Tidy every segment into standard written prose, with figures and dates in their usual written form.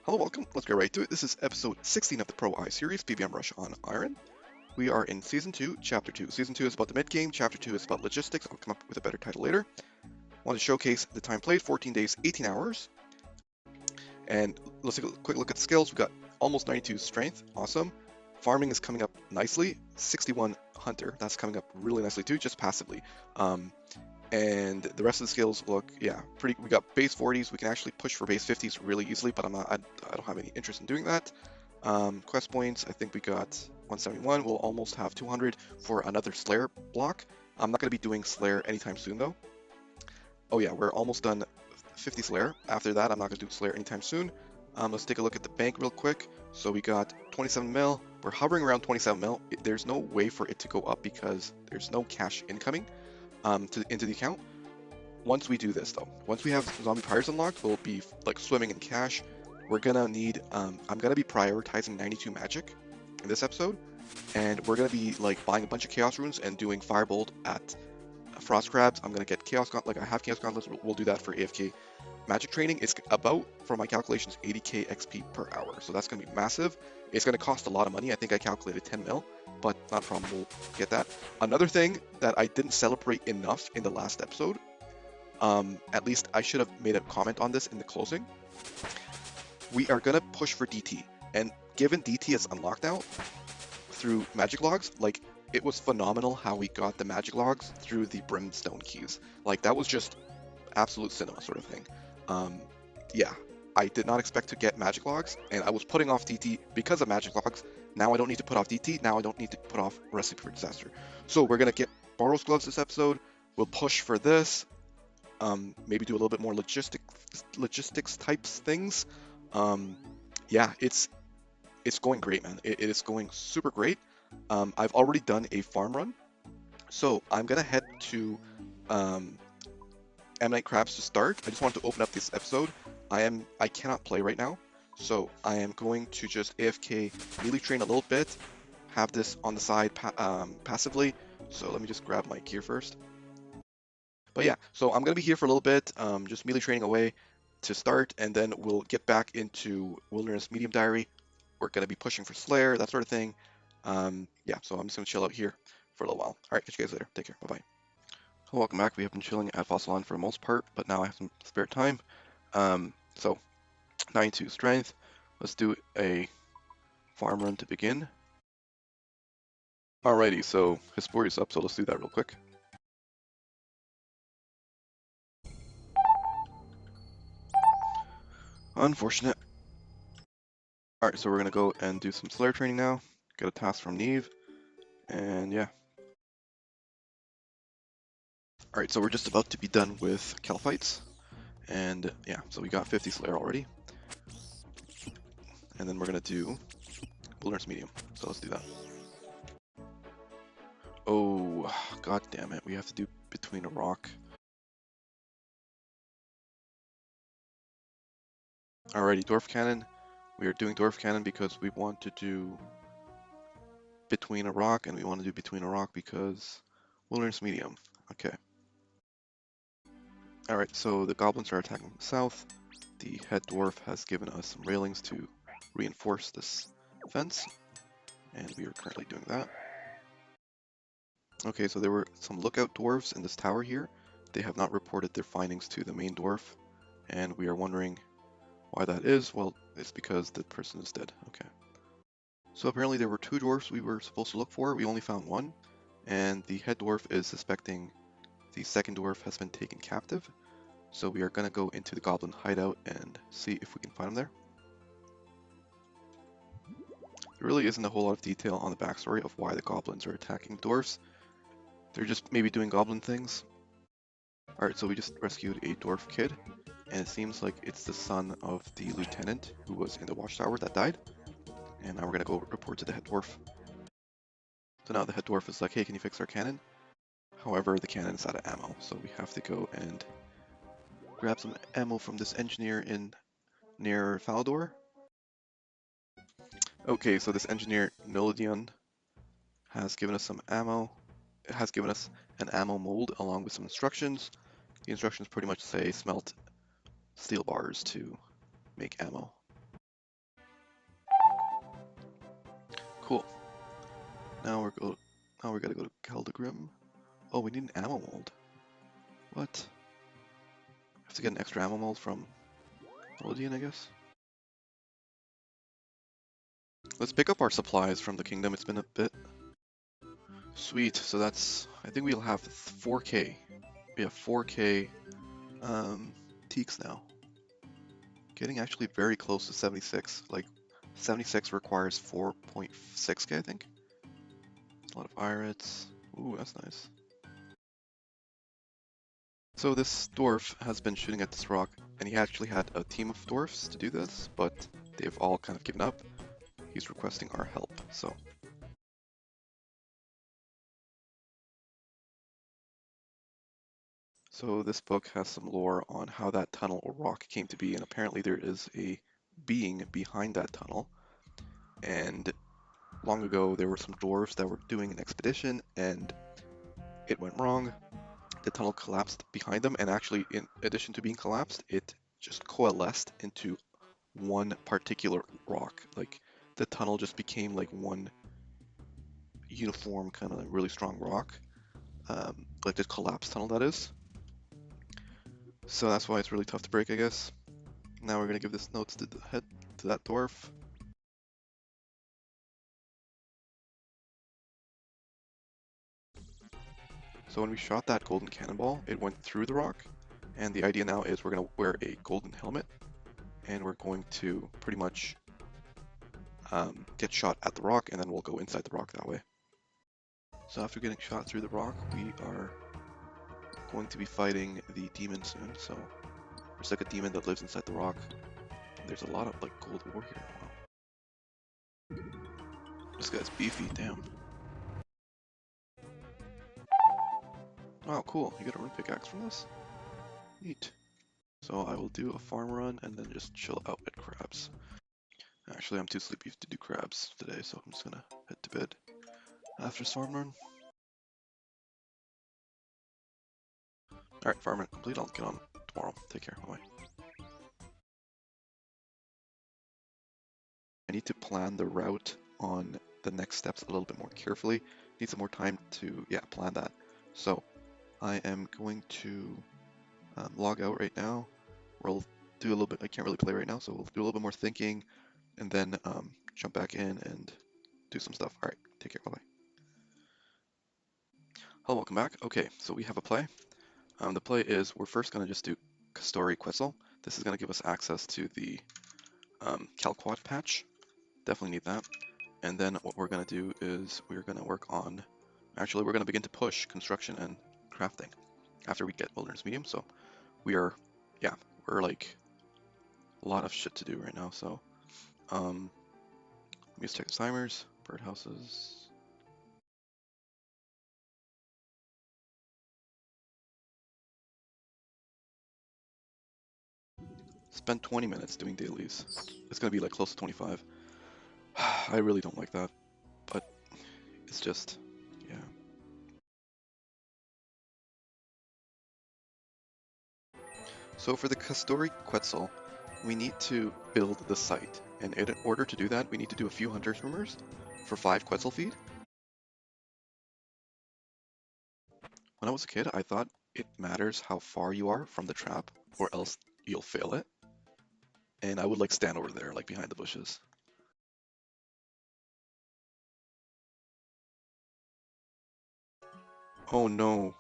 Hello, welcome. Let's get right to it. This is episode 16 of the PROi series, PBM Rush on Iron. We are in Season 2, Chapter 2. Season 2 is about the mid-game, Chapter 2 is about logistics. I'll come up with a better title later. Want to showcase the time played, 14 days, 18 hours. And let's take a quick look at the skills. We've got almost 92 strength, awesome. Farming is coming up nicely, 61 hunter, that's coming up really nicely too, just passively. And the rest of the skills look, yeah, pretty. We got base 40s. We can actually push for base 50s really easily, but I don't have any interest in doing that. Quest points, I think we got 171. We'll almost have 200 for another Slayer block. I'm not going to be doing Slayer anytime soon, though. Oh yeah, we're almost done 50 Slayer. After that, I'm not going to do Slayer anytime soon. Let's take a look at the bank real quick. So we got 27 mil. We're hovering around 27 mil. There's no way for it to go up because there's no cash incoming into the account. Once we do this though, once we have zombie pyres unlocked, we'll be like swimming in cash. We're gonna need, I'm gonna be prioritizing 92 magic in this episode, and we're gonna be like buying a bunch of chaos runes and doing firebolt at frost crabs. I'm gonna get chaos like I have chaos gauntlets. We'll do that for AFK magic training. It's about, for my calculations, 80k XP per hour, so that's gonna be massive. It's gonna cost a lot of money. I think I calculated 10 mil, but not a problem. We'll get that. Another thing that I didn't celebrate enough in the last episode, at least I should have made a comment on this in the closing. We are gonna push for DT, and given DT is unlocked now through magic logs, like it was phenomenal how we got the magic logs through the brimstone keys. Like that was just absolute cinema sort of thing. Yeah, I did not expect to get magic logs, and I was putting off DT because of magic logs. Now I don't need to put off DT. Now I don't need to put off Recipe for Disaster. So we're gonna get Boros gloves this episode. We'll push for this. Maybe do a little bit more logistics types things. Yeah, it's going great, man. It is going super great. I've already done a farm run, so I'm gonna head to Ammonite Crabs to start. I just wanted to open up this episode. I cannot play right now, so I am going to just AFK melee train a little bit, have this on the side passively. So let me just grab my gear first. But yeah, so I'm gonna be here for a little bit, just melee training away to start, and then we'll get back into Wilderness Medium Diary. We're gonna be pushing for Slayer, that sort of thing. Yeah, so I'm just gonna chill out here for a little while. All right, catch you guys later. Take care. Bye bye. Hello, welcome back. We have been chilling at Fossil Island for the most part, but now I have some spare time. So 92 strength. Let's do a farm run to begin. Alrighty, so Hesporia's up, so let's do that real quick. Unfortunate. Alright, so we're gonna go and do some Slayer training now. Get a task from Neve, and yeah. Alright, so we're just about to be done with Calphites, and yeah, so we got 50 Slayer already. And then we're gonna do Wilderness Medium, so let's do that. Oh, god damn it, we have to do Between a Rock. Alrighty, Dwarf Cannon. We are doing Dwarf Cannon because we want to do Between a Rock, and we want to do Between a Rock because Wilderness Medium. Okay. Alright, so the goblins are attacking from the south. The head dwarf has given us some railings to reinforce this fence, and we are currently doing that. Okay, so there were some lookout dwarves in this tower here. They have not reported their findings to the main dwarf, and we are wondering why that is. Well, it's because the person is dead. Okay. So apparently there were 2 dwarfs we were supposed to look for. We only found 1, and the head dwarf is suspecting the second dwarf has been taken captive. So we are going to go into the goblin hideout and see if we can find him there. There really isn't a whole lot of detail on the backstory of why the goblins are attacking dwarfs. They're just maybe doing goblin things. Alright, so we just rescued a dwarf kid, and it seems like it's the son of the lieutenant who was in the watchtower that died. And now we're gonna go report to the head dwarf. So now the head dwarf is like, hey, can you fix our cannon? However, the cannon is out of ammo, so we have to go and grab some ammo from this engineer in near Falador. Okay, so this engineer Noladion has given us some ammo. It has given us an ammo mold along with some instructions. The instructions pretty much say smelt steel bars to make ammo. Cool. Now we gotta go to Keldagrim. Oh, we need an ammo mold. What? Have to get an extra ammo mold from Elodian, I guess. Let's pick up our supplies from the kingdom. It's been a bit. Sweet. So that's. I think we'll have 4K. We have 4K teaks now. Getting actually very close to 76. Like 76 requires 4.6K, I think. A lot of irits. Ooh, that's nice. So this dwarf has been shooting at this rock, and he actually had a team of dwarfs to do this, but they've all kind of given up. He's requesting our help, so. So this book has some lore on how that tunnel or rock came to be, and apparently there is a being behind that tunnel. And long ago there were some dwarves that were doing an expedition, and it went wrong. The tunnel collapsed behind them, and actually in addition to being collapsed, it just coalesced into one particular rock. Like the tunnel just became like one uniform kind of really strong rock, like the collapsed tunnel that is. So that's why it's really tough to break, I guess. Now we're gonna give this notes to the head to that dwarf. So when we shot that golden cannonball, it went through the rock, and the idea now is we're gonna wear a golden helmet, and we're going to pretty much get shot at the rock, and then we'll go inside the rock that way. So after getting shot through the rock, we are going to be fighting the demon soon. So there's like a demon that lives inside the rock. There's a lot of like gold ore here. Wow. This guy's beefy, damn. Oh, cool. You get a rune pickaxe from this? Neat. So I will do a farm run and then just chill out at crabs. Actually, I'm too sleepy to do crabs today, so I'm just gonna head to bed after this farm run. Alright, farm run complete. I'll get on tomorrow. Take care. Bye. I need to plan the route on the next steps a little bit more carefully. Need some more time to, plan that. So I am going to log out right now. We'll do a little bit, I can't really play right now, so we'll do a little bit more thinking and then jump back in and do some stuff. Alright, take care, bye-bye. Hello, welcome back. Okay, so we have a play. The play is we're first going to just do Kastori Quetzal. This is going to give us access to the Calquat patch. Definitely need that. And then what we're going to do is we're going to work on, actually we're going to begin to push construction and crafting after we get Wilderness Medium. So we're like a lot of shit to do right now. So let me just check the timers, birdhouses. Spend 20 minutes doing dailies. It's going to be like close to 25. I really don't like that, but it's just, yeah. So for the Kastori Quetzal, we need to build the site, and in order to do that, we need to do a few Hunter's Rumors for 5 Quetzal feed. When I was a kid, I thought it matters how far you are from the trap, or else you'll fail it. And I would like stand over there, like behind the bushes. Oh no.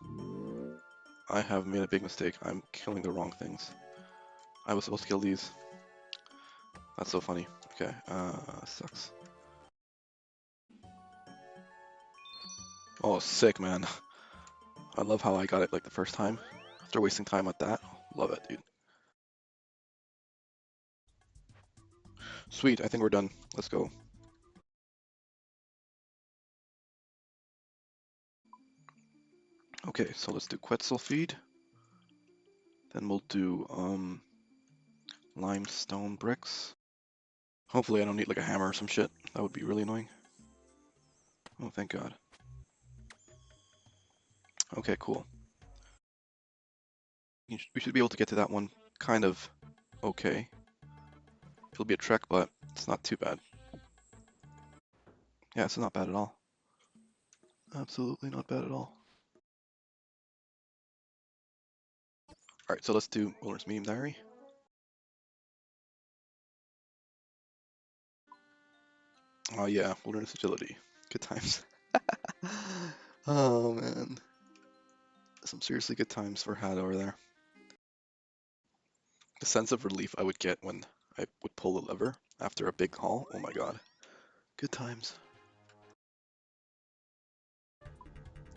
I have made a big mistake. I'm killing the wrong things. I was supposed to kill these. That's so funny. Okay, sucks. Oh, sick, man. I love how I got it like the first time. After wasting time at that. Love it, dude. Sweet, I think we're done. Let's go. Okay, so let's do Quetzal feed. Then we'll do limestone bricks. Hopefully I don't need like a hammer or some shit. That would be really annoying. Oh, thank God. Okay, cool. We should be able to get to that one kind of okay. It'll be a trek, but it's not too bad. Yeah, it's not bad at all. Absolutely not bad at all. Alright, so let's do Wilderness Medium Diary. Oh yeah, Wilderness Agility. Good times. Oh man. Some seriously good times for Had over there. The sense of relief I would get when I would pull the lever after a big haul. Oh my god. Good times.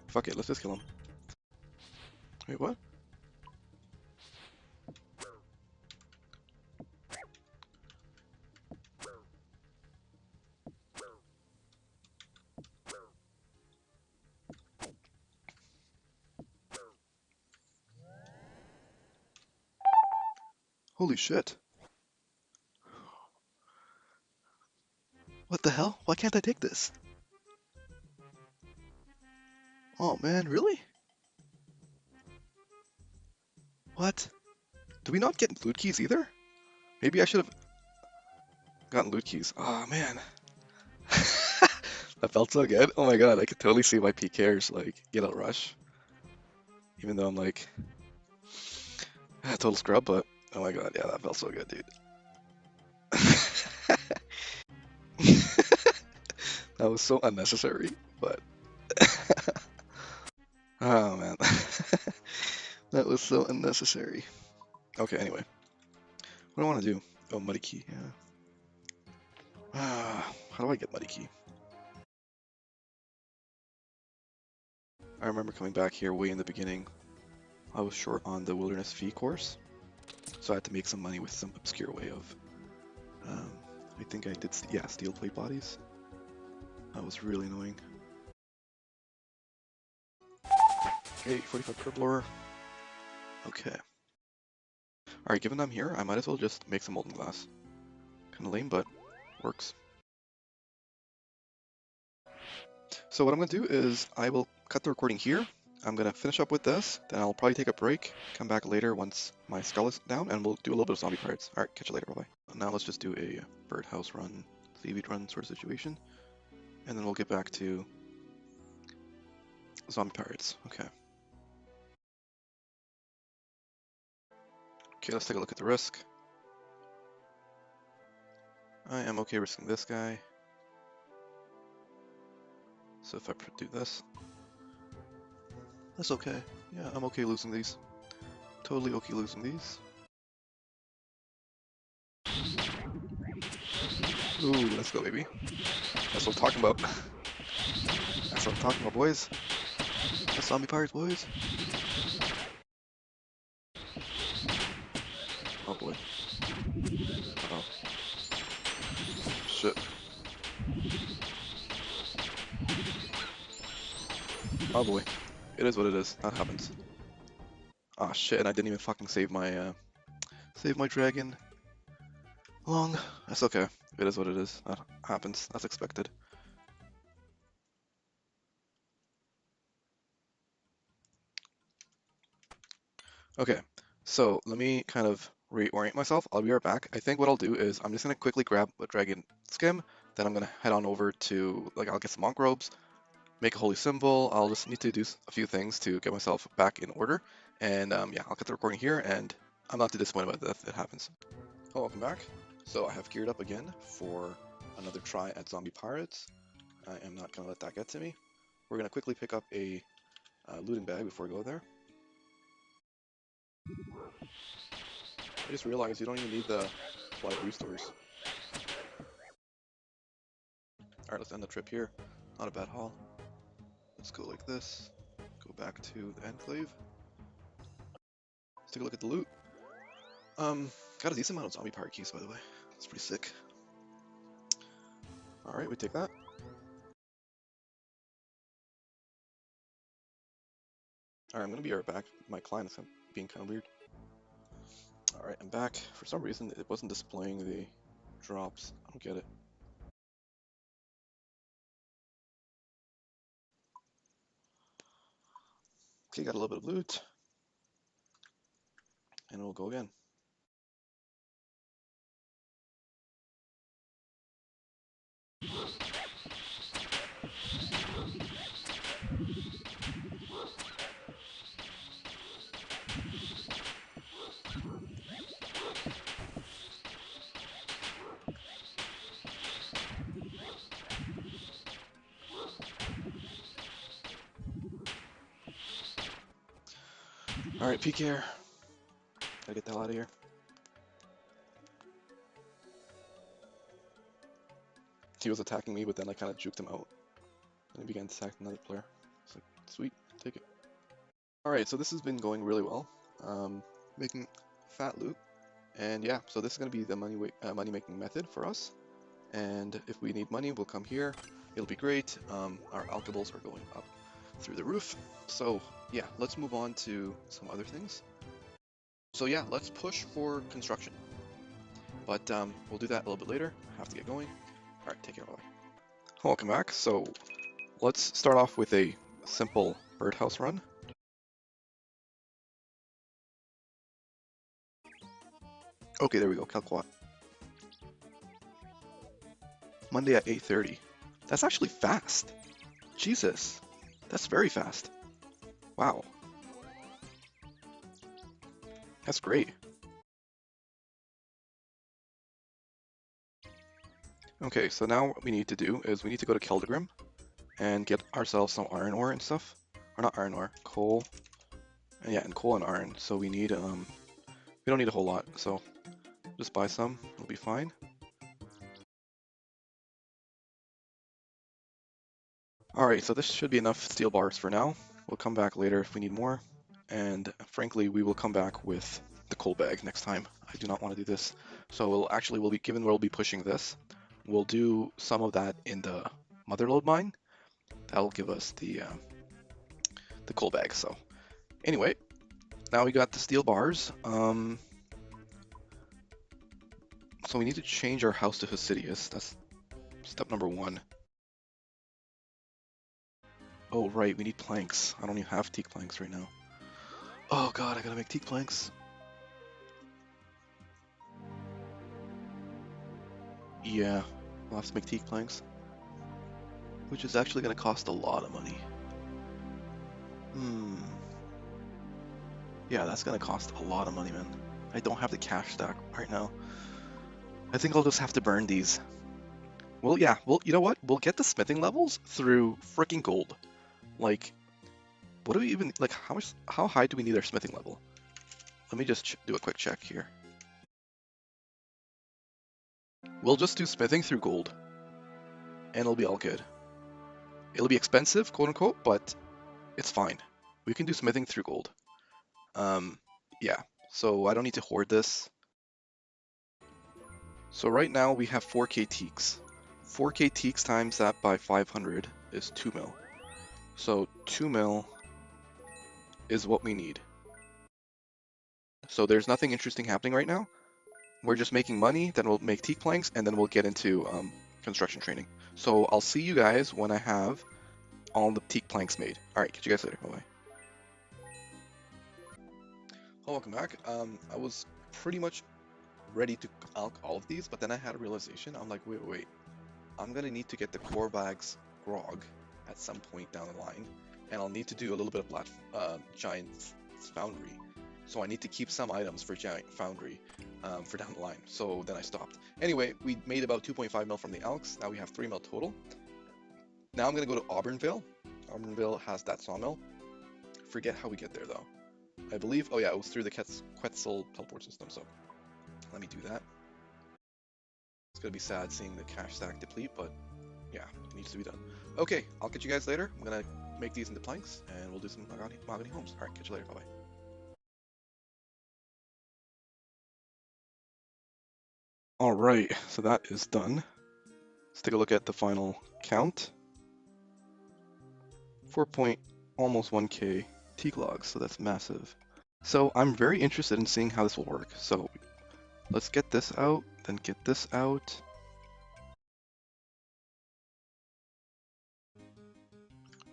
Fuck it, let's just kill him. Wait, what? Holy shit. What the hell? Why can't I take this? Oh man, really? What? Do we not get loot keys either? Maybe I should have gotten loot keys. Oh man. That felt so good. Oh my god, I could totally see why PKers like get a rush. Even though I'm like a total scrub, but oh my god, yeah, that felt so good, dude. That was so unnecessary, but oh man. That was so unnecessary. Okay, anyway. What do I want to do? Oh, muddy key, yeah. How do I get muddy key? I remember coming back here way in the beginning. I was short on the Wilderness Fee course, so I had to make some money with some obscure way of, I think I did, yeah, steel plate bodies. That was really annoying. Okay, 45 Kerbler. Okay. Alright, given I'm here, I might as well just make some molten glass. Kinda lame, but works. So what I'm gonna do is I will cut the recording here. I'm gonna finish up with this, then I'll probably take a break, come back later once my skull is down, and we'll do a little bit of zombie pirates. Alright, catch you later, bye-bye. Now let's just do a birdhouse run, seaweed run sort of situation, and then we'll get back to zombie pirates. Okay. Okay, let's take a look at the risk. I am okay risking this guy. So if I do this, that's okay. Yeah, I'm okay losing these. Totally okay losing these. Ooh, let's go, baby. That's what I'm talking about. That's what I'm talking about, boys. That's zombie pirates, boys. Oh boy. Uh oh. Shit. Oh boy. It is what it is. That happens. Ah shit, and I didn't even fucking save my dragon. Long. That's okay. It is what it is. That happens. That's expected. Okay, so let me kind of reorient myself. I'll be right back. I think what I'll do is I'm just gonna quickly grab a dragon skim, then I'm gonna head on over to, like, I'll get some monk robes, make a holy symbol. I'll just need to do a few things to get myself back in order. And yeah, I'll cut the recording here, and I'm not too disappointed about that if it happens. Oh, welcome back. So I have geared up again for another try at zombie pirates. I am not gonna let that get to me. We're gonna quickly pick up a looting bag before we go there. I just realized you don't even need the flight restores. Alright, let's end the trip here. Not a bad haul. Let's go like this. Go back to the enclave. Let's take a look at the loot. Got a decent amount of zombie pirate keys, by the way. That's pretty sick. Alright, we take that. Alright, I'm gonna be right back. My client is being kind of weird. Alright, I'm back. For some reason, it wasn't displaying the drops. I don't get it. Okay, got a little bit of loot. And we'll go again. Alright, peek here. Gotta get the hell out of here. He was attacking me, but then I kind of juked him out. And he began to attack another player. It's like, sweet, take it. Alright, so this has been going really well. Making fat loot. And yeah, so this is going to be the money making method for us. And if we need money, we'll come here. It'll be great. Our alkables are going up through the roof. So yeah, let's move on to some other things. So yeah, let's push for construction. But we'll do that a little bit later. Have to get going. Alright, take care, bye. Welcome back. So let's start off with a simple birdhouse run. Okay, there we go, Calquat. Monday at 8:30. That's actually fast. Jesus, that's very fast. Wow. That's great. Okay, so now what we need to do is we need to go to Keldegrim and get ourselves some iron ore and stuff. Or not iron ore, coal. And yeah, and coal and iron. So we need, we don't need a whole lot, so just buy some, it'll be fine. Alright, so this should be enough steel bars for now. We'll come back later if we need more. And frankly, we will come back with the coal bag next time. I do not want to do this. So we'll be, given we'll be pushing this, we'll do some of that in the motherlode mine. That'll give us the coal bag. So anyway, now we got the steel bars. So we need to change our house to Hasidius. That's step number 1. Oh right, we need planks. I don't even have teak planks right now. Oh god, I gotta make teak planks. Yeah, we'll have to make teak planks. Which is actually gonna cost a lot of money. Yeah, that's gonna cost a lot of money, man. I don't have the cash stack right now. I think I'll just have to burn these. Well, yeah, well, you know what? We'll get the smithing levels through freaking gold. Like, what do we even, like, how high do we need our smithing level? Let me just do a quick check here. We'll just do smithing through gold. And it'll be all good. It'll be expensive, quote unquote, but it's fine. We can do smithing through gold. Yeah, so I don't need to hoard this. So right now we have 4k teaks. 4k teaks times that by 500 is 2 mil. So 2 mil is what we need. So there's nothing interesting happening right now. We're just making money, then we'll make teak planks, and then we'll get into construction training. So I'll see you guys when I have all the teak planks made. Alright, catch you guys later. Bye-bye. Oh, welcome back. I was pretty much ready to alk all of these, but then I had a realization. I'm like, wait. I'm gonna need to get the core bags grog at some point down the line, and I'll need to do a little bit of giant foundry. So I need to keep some items for giant foundry for down the line. So then I stopped. Anyway, we made about 2.5 mil from the alks. Now we have 3 mil total. Now I'm gonna go to Auburnville. Auburnville has that sawmill. Forget how we get there though. I believe, oh yeah, it was through the Quetzal teleport system, so let me do that. It's gonna be sad seeing the cash stack deplete, but yeah, it needs to be done. Okay, I'll catch you guys later. I'm gonna make these into planks, and we'll do some mahogany homes. Alright, catch you later, bye-bye. Alright, so that is done. Let's take a look at the final count. almost 1k teak logs, so that's massive. So I'm very interested in seeing how this will work. So let's get this out, then get this out.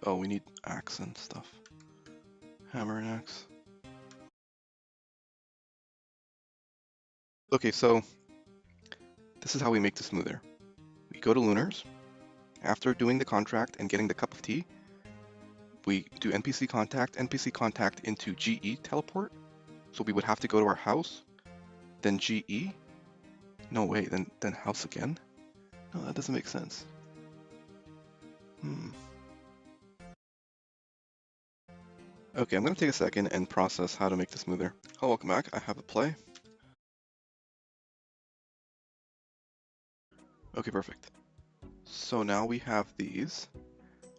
Oh, we need axe and stuff. Hammer and axe. Okay, so this is how we make the smoother. We go to Lunars. After doing the contract and getting the cup of tea, we do NPC contact into GE teleport. So we would have to go to our house, then GE. No way, then house again? No, that doesn't make sense. Okay, I'm going to take a second and process how to make this smoother. Hello, welcome back. I have a play. Okay, perfect. So now we have these,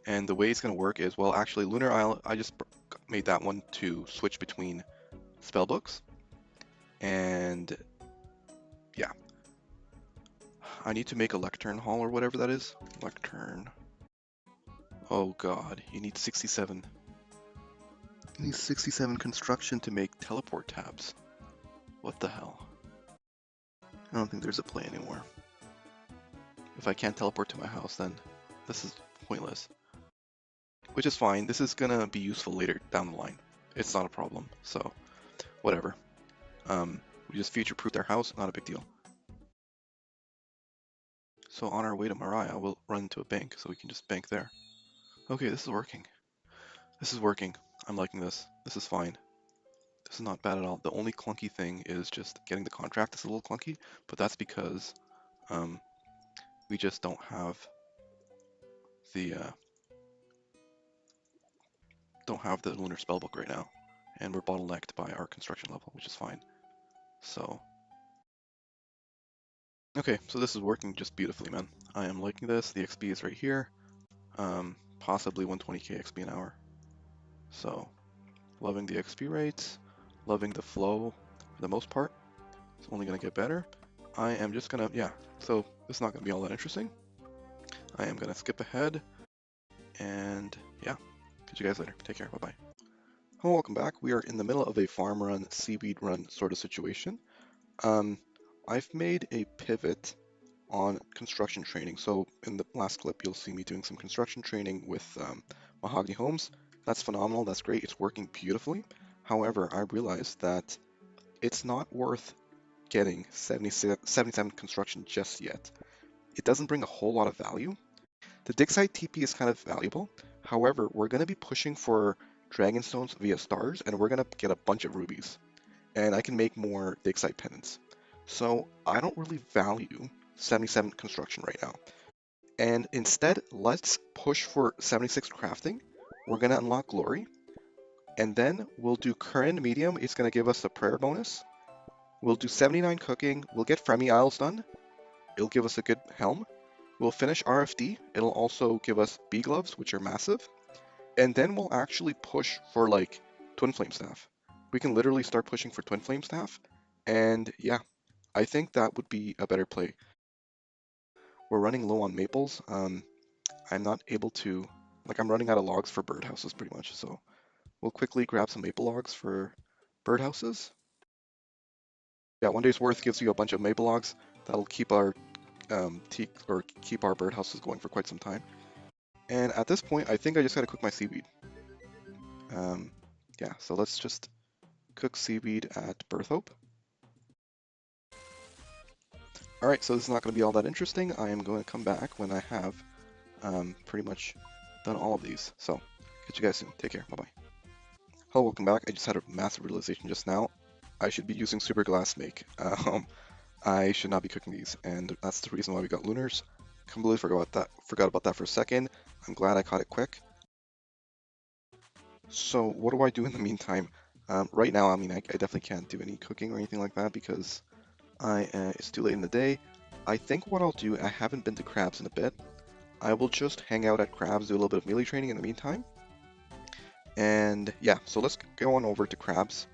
and the way it's going to work is, well, actually, Lunar Isle, I just made that one to switch between spellbooks, and yeah. I need to make a lectern hall or whatever that is. Lectern. Oh god, you need 67. You need 67 construction to make teleport tabs. What the hell? I don't think there's a play anymore. If I can't teleport to my house, then this is pointless. Which is fine. This is gonna be useful later down the line. It's not a problem, so whatever. We just future-proofed our house, not a big deal. So on our way to Mariah, we'll run to a bank, so we can just bank there. Okay, this is working. This is working. I'm liking this. This is fine. This is not bad at all. The only clunky thing is just getting the contract is a little clunky, but that's because we just don't have the lunar spellbook right now, and we're bottlenecked by our construction level, which is fine. So okay, so this is working just beautifully, man. I am liking this. The XP is right here, possibly 120k XP an hour. So loving the XP rates, loving the flow for the most part. It's only gonna get better. I am just gonna, yeah, so it's not gonna be all that interesting. I am gonna skip ahead, and yeah, catch you guys later. Take care, bye-bye. Hello, welcome back. We are in the middle of a farm run, seaweed run sort of situation. I've made a pivot on construction training. So in the last clip, you'll see me doing some construction training with Mahogany Homes. That's phenomenal, that's great, it's working beautifully. However, I realized that it's not worth getting 77 construction just yet. It doesn't bring a whole lot of value. The dig site TP is kind of valuable. However, we're going to be pushing for Dragonstones via stars, and we're going to get a bunch of rubies. And I can make more dig site pendants. So I don't really value 77 construction right now. And instead, let's push for 76 crafting. We're going to unlock glory. And then we'll do current medium. It's going to give us a prayer bonus. We'll do 79 cooking. We'll get Fremi Isles done. It'll give us a good helm. We'll finish RFD. It'll also give us bee gloves, which are massive. And then we'll actually push for like Twin Flame Staff. We can literally start pushing for Twin Flame Staff. And yeah, I think that would be a better play. We're running low on maples. I'm not able to, like I'm running out of logs for birdhouses pretty much. So we'll quickly grab some maple logs for birdhouses. Yeah, one day's worth gives you a bunch of maple logs. That'll keep our keep our birdhouses going for quite some time. And at this point, I think I just gotta cook my seaweed. Yeah, so let's just cook seaweed at Berthope. Alright, so this is not going to be all that interesting. I am going to come back when I have pretty much done all of these. So, catch you guys soon. Take care. Bye-bye. Hello, welcome back. I just had a massive realization just now. I should be using super glass make. I should not be cooking these, and that's the reason why we got lunars. Completely forgot about that for a second. I'm glad I caught it quick. So what do I do in the meantime? Right now, I mean, I definitely can't do any cooking or anything like that because it's too late in the day. I think what I'll do, I haven't been to Crabs in a bit. I will just hang out at Crabs, do a little bit of melee training in the meantime. And yeah, so let's go on over to Crabs.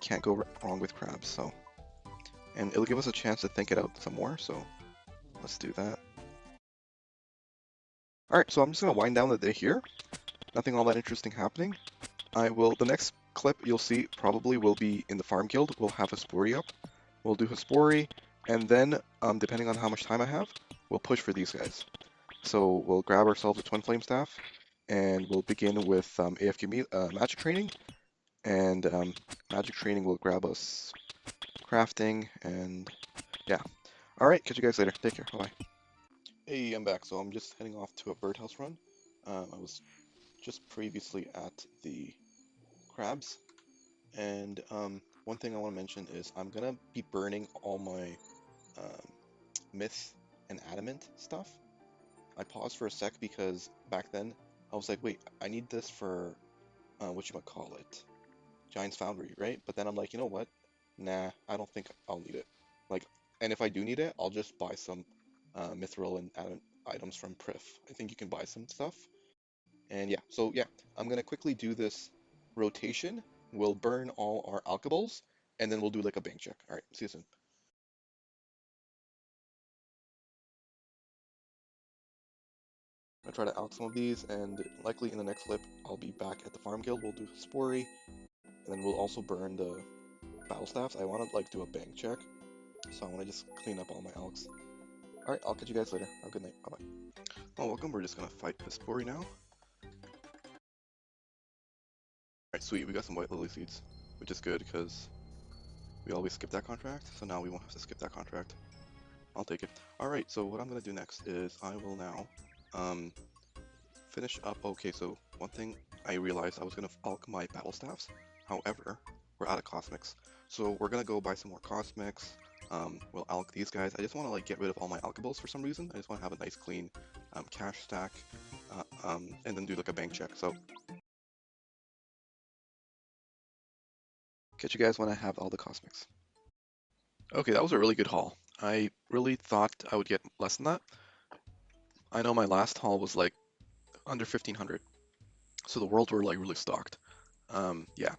Can't go wrong with Crabs, so. And it'll give us a chance to think it out some more, so let's do that. Alright, so I'm just going to wind down the day here. Nothing all that interesting happening. The next clip you'll see probably will be in the Farm Guild. We'll have Hespori up. We'll do Hespori, and then, depending on how much time I have, we'll push for these guys. So we'll grab ourselves a Twin Flame Staff, and we'll begin with AFK Magic Training, and Magic Training will grab us crafting, and yeah. Alright, catch you guys later. Take care. Bye-bye. Hey, I'm back. So I'm just heading off to a birdhouse run. I was just previously at the Crabs, and one thing I want to mention is I'm gonna be burning all my myth and adamant stuff. I paused for a sec because back then I was like, wait, I need this for whatchamacallit, Giant's Foundry, right? But then I'm like, you know what? Nah, I don't think I'll need it. Like, and if I do need it, I'll just buy some mithril and items from Prif. I think you can buy some stuff. And yeah, so yeah, I'm gonna quickly do this rotation. We'll burn all our alkables, and then we'll do like a bank check. All right, see you soon. I'll try to alk some of these, and likely in the next flip, I'll be back at the farm guild. We'll do Spory, and then we'll also burn the battle staffs. I want to like do a bank check, so I want to just clean up all my alks. All right, I'll catch you guys later. Have a good night. Bye bye. Oh, welcome. We're just gonna fight the Spory now. All right, sweet. We got some white lily seeds, which is good because we always skip that contract. So now we won't have to skip that contract. I'll take it. All right. So what I'm gonna do next is I will now finish up. Okay, so one thing I realized I was gonna alk my battle staffs. However, we're out of cosmics, so we're gonna go buy some more cosmics. We'll alk these guys. I just want to like get rid of all my alkables for some reason. I just want to have a nice clean cash stack, and then do like a bank check. So catch you guys when I have all the cosmics. Okay, that was a really good haul. I really thought I would get less than that. I know my last haul was like under 1500, so the worlds were like really stocked. Yeah.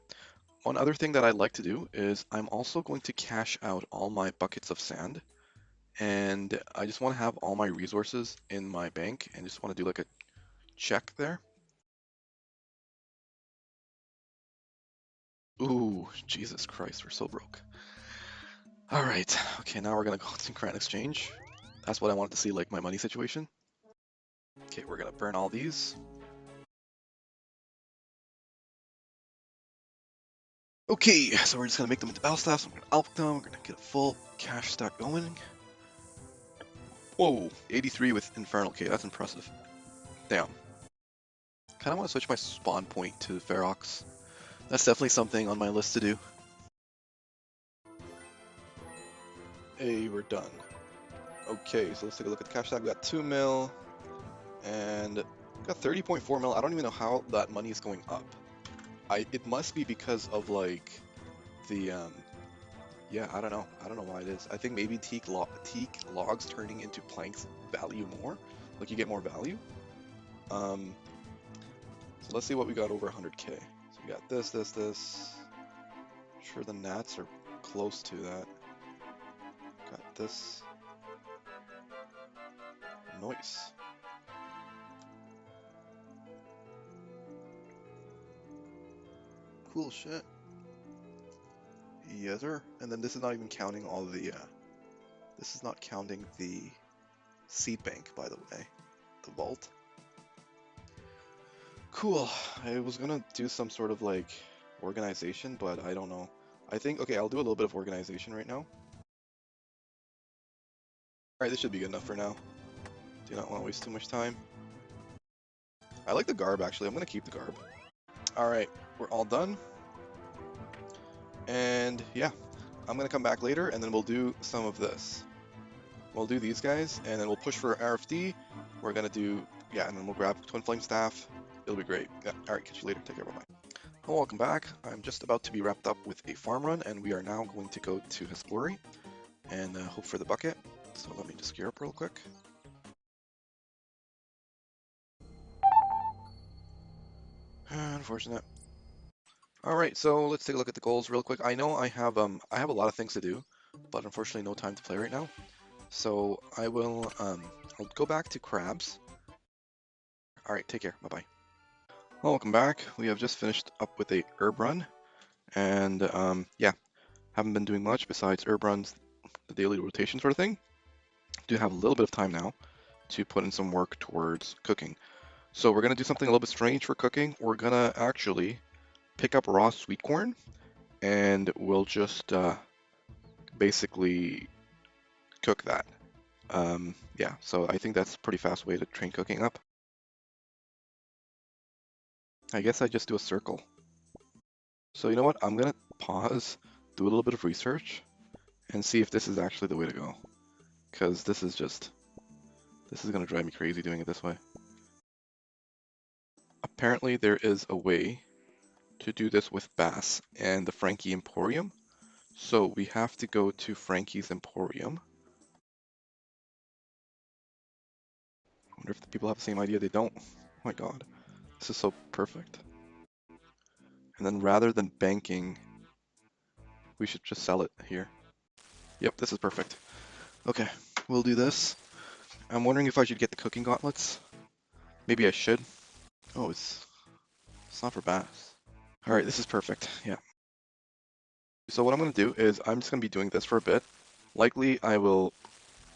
One other thing that I'd like to do is I'm also going to cash out all my buckets of sand, and I just want to have all my resources in my bank and just want to do like a check there. Ooh, Jesus Christ, we're so broke. All right, okay, now we're gonna go to Grand Exchange. That's what I wanted to see, like my money situation. Okay, we're gonna burn all these. Okay, so we're just gonna make them into battle staffs. We're gonna alp them. We're gonna get a full cash stack going. Whoa, 83 with Infernal. Okay, that's impressive. Damn. Kind of want to switch my spawn point to Ferox. That's definitely something on my list to do. Hey, we're done. Okay, so let's take a look at the cash stack. We got 2 mil, and we got 30.4 mil. I don't even know how that money is going up. It must be because of like the yeah, I don't know. I don't know why it is. I think maybe teak logs turning into planks value more. Like you get more value. So let's see what we got over 100k. So we got this. I'm sure the gnats are close to that. Got this. Nice. Cool shit. Yes, sir. And then this is not even counting all the. This is not counting the seed bank, by the way. The vault. Cool. I was gonna do some sort of like organization, but I don't know. I think, okay, I'll do a little bit of organization right now. Alright, this should be good enough for now. Do not want to waste too much time. I like the garb, actually. I'm gonna keep the garb. Alright, we're all done. And yeah, I'm gonna come back later and then we'll do some of this. We'll do these guys and then we'll push for RFD. We're gonna do, yeah, and then we'll grab Twin Flame Staff. It'll be great. Yeah, alright, catch you later. Take care, bye-bye. Hello, welcome back. I'm just about to be wrapped up with a farm run and we are now going to go to Hesplory and hope for the bucket. So let me just gear up real quick. Unfortunate. All right, so let's take a look at the goals real quick. I know I have a lot of things to do, but unfortunately no time to play right now. So I will I'll go back to crabs. All right, take care. Bye bye. Welcome back. We have just finished up with a herb run, and yeah, haven't been doing much besides herb runs, the daily rotation sort of thing. Do have a little bit of time now to put in some work towards cooking. So we're gonna do something a little bit strange for cooking. We're gonna actually pick up raw sweet corn, and we'll just basically cook that. Yeah, so I think that's a pretty fast way to train cooking up. I guess I just do a circle. So you know what? I'm gonna pause, do a little bit of research, and see if this is actually the way to go. Because this is gonna drive me crazy doing it this way. Apparently there is a way to do this with Bass and the Frankie Emporium. So we have to go to Frankie's Emporium. I wonder if the people have the same idea. They don't. Oh my god. This is so perfect. And then rather than banking, we should just sell it here. Yep, this is perfect. Okay, we'll do this. I'm wondering if I should get the cooking gauntlets. Maybe I should. Oh, it's not for Bass. Alright, this is perfect. Yeah. So what I'm going to do is I'm just going to be doing this for a bit. Likely I will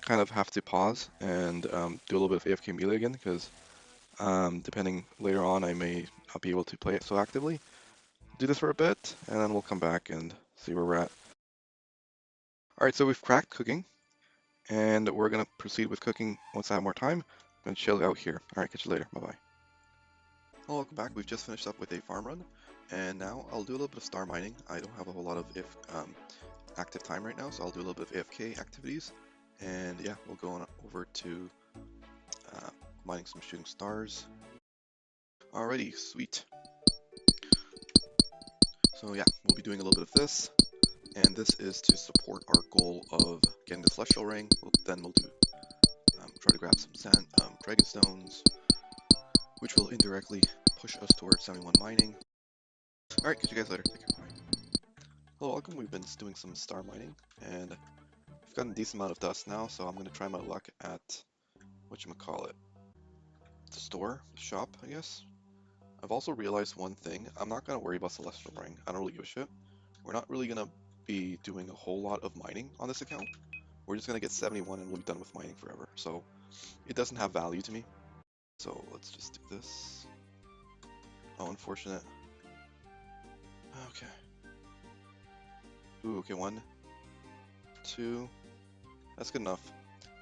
kind of have to pause and do a little bit of AFK melee again because depending later on I may not be able to play it so actively. Do this for a bit and then we'll come back and see where we're at. Alright, so we've cracked cooking and we're going to proceed with cooking once I have more time. I'm going to chill out here. Alright, catch you later. Bye-bye. Hello, welcome back. We've just finished up with a farm run and now I'll do a little bit of star mining. I don't have a whole lot of active time right now, so I'll do a little bit of AFK activities. And yeah, we'll go on over to mining some shooting stars. Alrighty, sweet. So yeah, we'll be doing a little bit of this, and this is to support our goal of getting the celestial ring. Then we'll do try to grab some sand, dragon stones, which will indirectly push us towards 71 mining. Alright, catch you guys later. Take care. Bye. Hello, welcome. We've been doing some star mining, and I've gotten a decent amount of dust now, so I'm going to try my luck at whatchamacallit, the store, the shop, I guess. I've also realized one thing. I'm not going to worry about Celestial Ring. I don't really give a shit. We're not really going to be doing a whole lot of mining on this account. We're just going to get 71 and we'll be done with mining forever. So it doesn't have value to me. So let's just do this. Oh, unfortunate. Okay. Ooh, okay, 1, 2. That's good enough.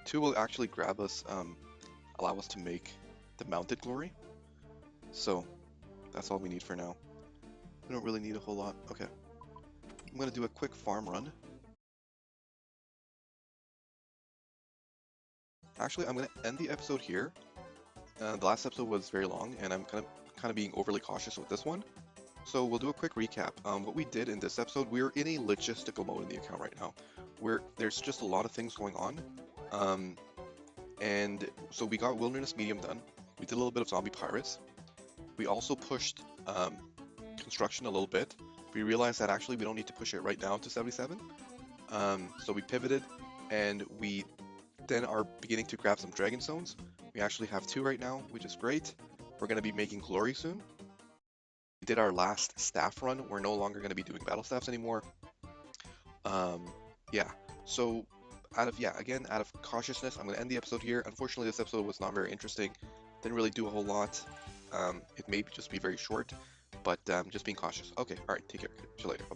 2 will actually grab us, allow us to make the mounted glory. So that's all we need for now. We don't really need a whole lot. Okay. I'm going to do a quick farm run. Actually, I'm going to end the episode here. The last episode was very long, and I'm kind of being overly cautious with this one. So we'll do a quick recap. What we did in this episode, we're in a logistical mode in the account right now, where there's just a lot of things going on. And so we got Wilderness Medium done. We did a little bit of Zombie Pirates. We also pushed construction a little bit. We realized that actually we don't need to push it right now to 77. So we pivoted, and we then are beginning to grab some dragon stones. We actually have 2 right now, which is great. We're going to be making glory soon. We did our last staff run. We're no longer going to be doing battle staffs anymore. Yeah, so out of cautiousness, I'm going to end the episode here. Unfortunately, this episode was not very interesting. Didn't really do a whole lot. It may just be very short, but just being cautious. Okay, alright, take care. See you later. Bye-bye.